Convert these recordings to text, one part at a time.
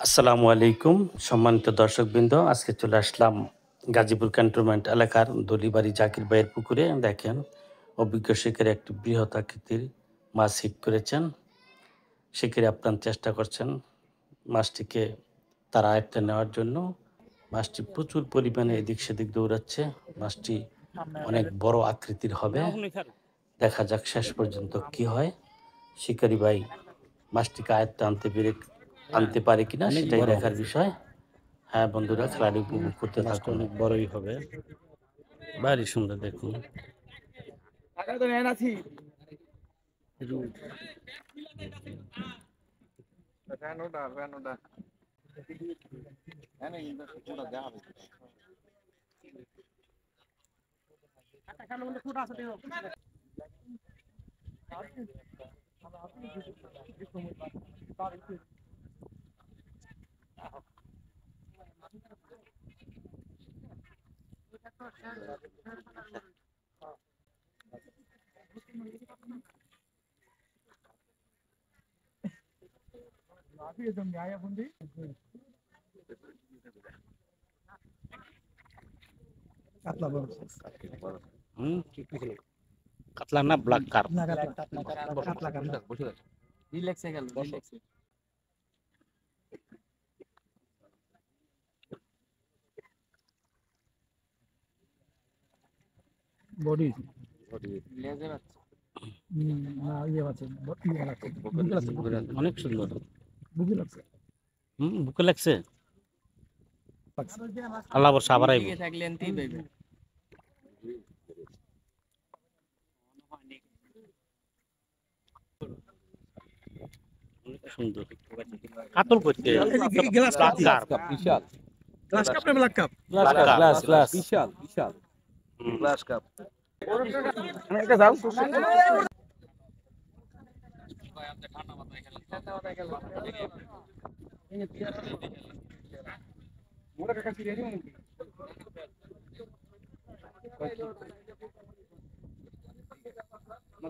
আসসালামু আলাইকুম সম্মানিত দর্শকবৃন্দ, আজকে চলে আসলাম গাজীপুর ক্যান্টনমেন্ট এলাকার দলিবাড়ি জাকির ভাইয়ের পুকুরে। দেখেন, অভিজ্ঞ শিকারী একটি বৃহৎ আকৃতির মাছ হিট করেছেন। শিকারী আপ্রাণ চেষ্টা করছেন মাছটিকে তার আয়ত্তে নেওয়ার জন্য। মাছটি প্রচুর পরিমাণে এদিক সেদিক দৌড়াচ্ছে। মাছটি অনেক বড় আকৃতির হবে। দেখা যাক শেষ পর্যন্ত কি হয়। শিকারী ভাই মাছটিকে আয়ত্তে আনতে পারে কিনা সেটাই দেখার বিষয়। হ্যাঁ বন্ধুরা, খেলাটি উপভোগ করতে থাকুন। অনেক বড়ই হবে, ভারী সুন্দর দেখুন। কাতলা না ব্ল্যাক কার্প? বডি অনেক সুন্দর। বুকে লাগছে। বুকে লাগছে। আল্লাহ বর্ষা আবার আইব। সুন্দর কাতল করতে গ্লাস কাপ বিশাল গ্লাস কাপ না ব্ল্যাক কাপ? গ্লাস বিশাল বিশাল গ্লাস কাপ। এটা দাও। মোটা কাকা সিরিয়াস নাকি?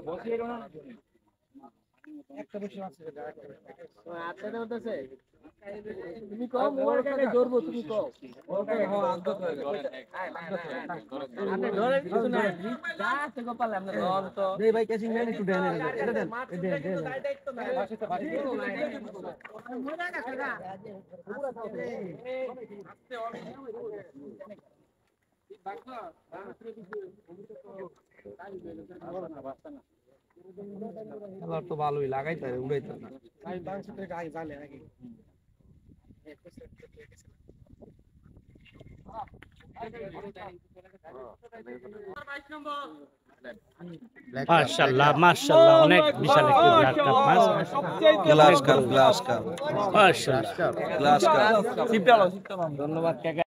বসে গেল না একটা বসে আছে আচ্ছা বলতেছে তুমি কও মোর কাছে ধরবো, তুমি কও ওকে হ্যাঁ আদত হয়ে গেল আপনি ধরে কিছু না যা আছে গোপাল আমরা ধর তো দেই ভাই ক্যাচিং ম্যান একটু দেন এটা দেন দেন পাশে তো বাড়ি মোরা কাছে না পুরো খাও আস্তে অনেক বাক্কা আবার তো ভালোই লাগাইতে হবে, উড়াইতে না ভাই বাংশ থেকে আই জালে নাকি মাশাআল্লাহ মাশাআল্লাহ, অনেক বিশাল একটি ব্ল্যাক কাপ মাছ। গ্লাস কাপ মাশাআল্লাহ গ্লাস কাপ ধন্যবাদ কাকা।